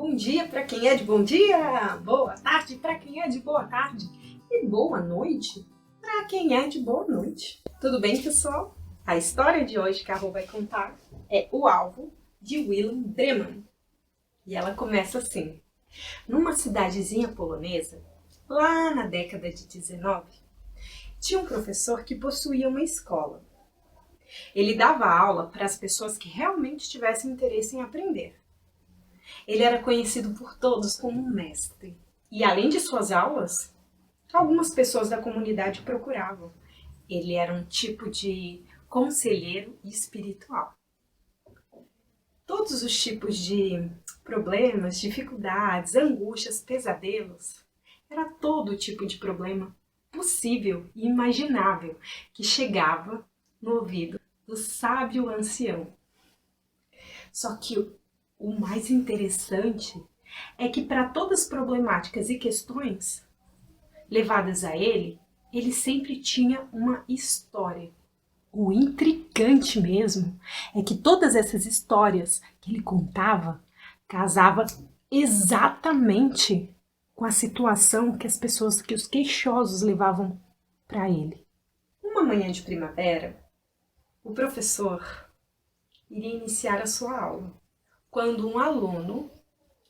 Bom dia para quem é de bom dia, boa tarde para quem é de boa tarde e boa noite para quem é de boa noite. Tudo bem, pessoal? A história de hoje que a Rô vai contar é O Alvo, de Willem Dreeman. E ela começa assim. Numa cidadezinha polonesa, lá na década de 19, tinha um professor que possuía uma escola. Ele dava aula para as pessoas que realmente tivessem interesse em aprender. Ele era conhecido por todos como um mestre. E além de suas aulas, algumas pessoas da comunidade o procuravam. Ele era um tipo de conselheiro espiritual. Todos os tipos de problemas, dificuldades, angústias, pesadelos, era todo tipo de problema possível e imaginável que chegava no ouvido do sábio ancião. Só que o mais interessante é que para todas as problemáticas e questões levadas a ele, ele sempre tinha uma história. O intrigante mesmo é que todas essas histórias que ele contava casavam exatamente com a situação que as pessoas, que os queixosos levavam para ele. Uma manhã de primavera, o professor iria iniciar a sua aula, quando um aluno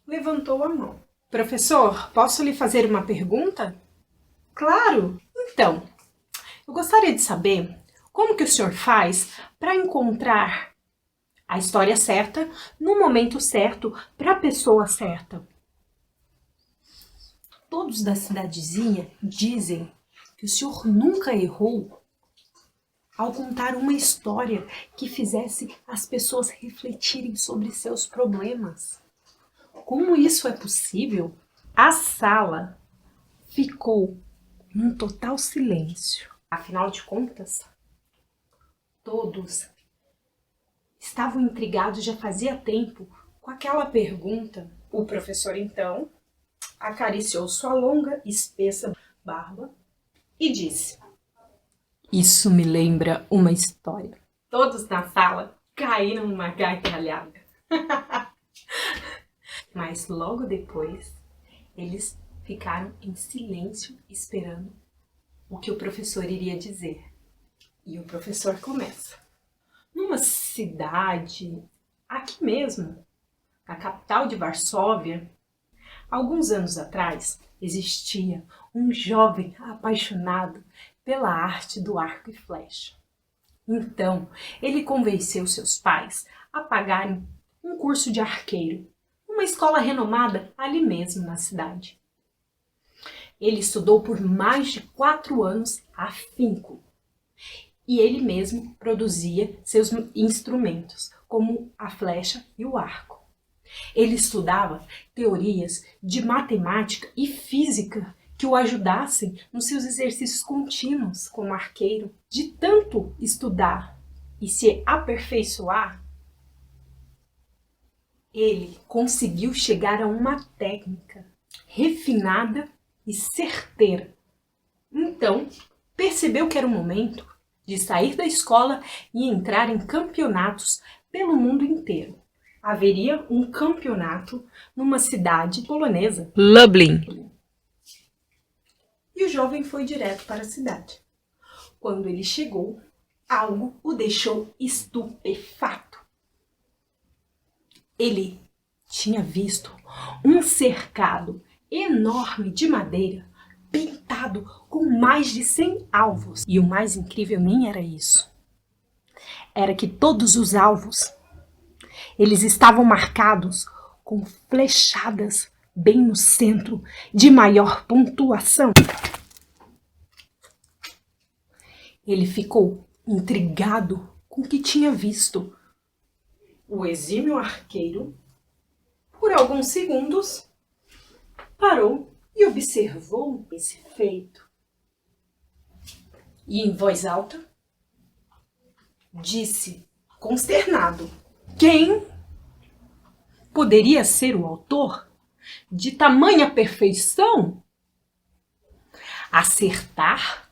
levantou a mão. Professor, posso lhe fazer uma pergunta? Claro! Então, eu gostaria de saber como que o senhor faz para encontrar a história certa, no momento certo, para a pessoa certa. Todos da cidadezinha dizem que o senhor nunca errou ao contar uma história que fizesse as pessoas refletirem sobre seus problemas. Como isso é possível? A sala ficou num total silêncio. Afinal de contas, todos estavam intrigados já fazia tempo com aquela pergunta. O professor, então, acariciou sua longa, espessa barba e disse: "Isso me lembra uma história." Todos na sala caíram numa gargalhada. Mas logo depois, eles ficaram em silêncio esperando o que o professor iria dizer. E o professor começa. Numa cidade, aqui mesmo, na capital de Varsóvia, alguns anos atrás, existia um jovem apaixonado pela arte do arco e flecha. Então, ele convenceu seus pais a pagarem um curso de arqueiro, uma escola renomada ali mesmo na cidade. Ele estudou por mais de 4 anos afinco e ele mesmo produzia seus instrumentos, como a flecha e o arco. Ele estudava teorias de matemática e física que o ajudassem nos seus exercícios contínuos como arqueiro. De tanto estudar e se aperfeiçoar, ele conseguiu chegar a uma técnica refinada e certeira. Então, percebeu que era o momento de sair da escola e entrar em campeonatos pelo mundo inteiro. Haveria um campeonato numa cidade polonesa, Lublin. E o jovem foi direto para a cidade. Quando ele chegou, algo o deixou estupefato. Ele tinha visto um cercado enorme de madeira pintado com mais de 100 alvos. E o mais incrível nem era isso. Era que todos os alvos, eles estavam marcados com flechadas bem no centro de maior pontuação. Ele ficou intrigado com o que tinha visto. O exímio arqueiro, por alguns segundos, parou e observou esse feito. E em voz alta, disse, consternado: "Quem poderia ser o autor de tamanha perfeição? Acertar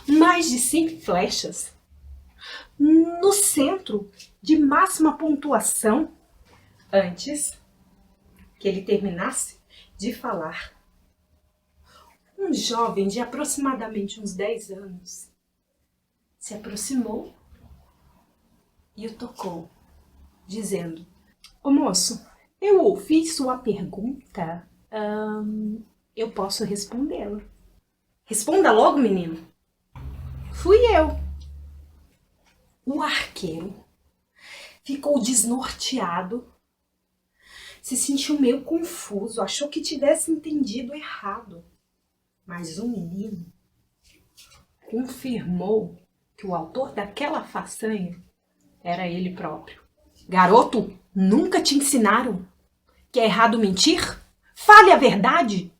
mais de 100 flechas no centro de máxima pontuação antes que ele terminasse de falar, um jovem de aproximadamente uns 10 anos se aproximou e o tocou, dizendo: "Ô moço, eu ouvi sua pergunta, eu posso respondê-la." "Responda logo, menino." "Fui eu." O arqueiro ficou desnorteado, se sentiu meio confuso, achou que tivesse entendido errado. Mas o menino confirmou que o autor daquela façanha era ele próprio. "Garoto, nunca te ensinaram que é errado mentir? Fale a verdade."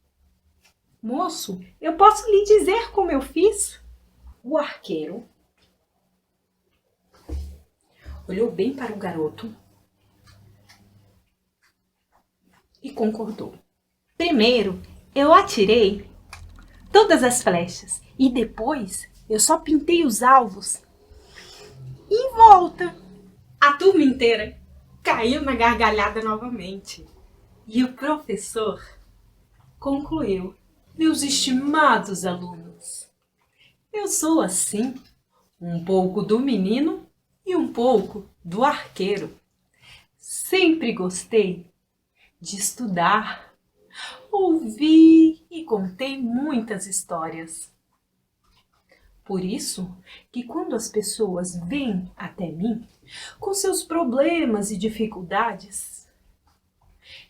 "Moço, eu posso lhe dizer como eu fiz." O arqueiro olhou bem para o garoto e concordou. "Primeiro, eu atirei todas as flechas e depois eu só pintei os alvos em volta." A turma inteira caiu na gargalhada novamente. E o professor concluiu: "Meus estimados alunos, eu sou assim, um pouco do menino e um pouco do arqueiro. Sempre gostei de estudar, ouvi e contei muitas histórias. Por isso que quando as pessoas vêm até mim com seus problemas e dificuldades,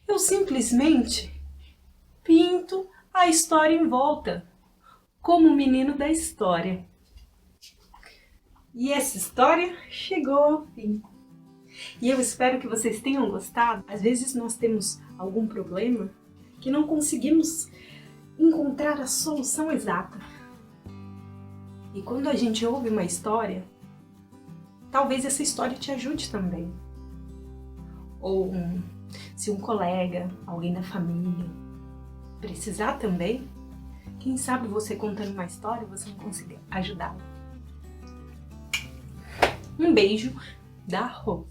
eu simplesmente pinto a história em volta, como o menino da história." E essa história chegou ao fim. E eu espero que vocês tenham gostado. Às vezes nós temos algum problema que não conseguimos encontrar a solução exata. E quando a gente ouve uma história, talvez essa história te ajude também. Ou se um colega, alguém da família precisar também, quem sabe você contando uma história você não consiga ajudá-lo. Um beijo da Rô.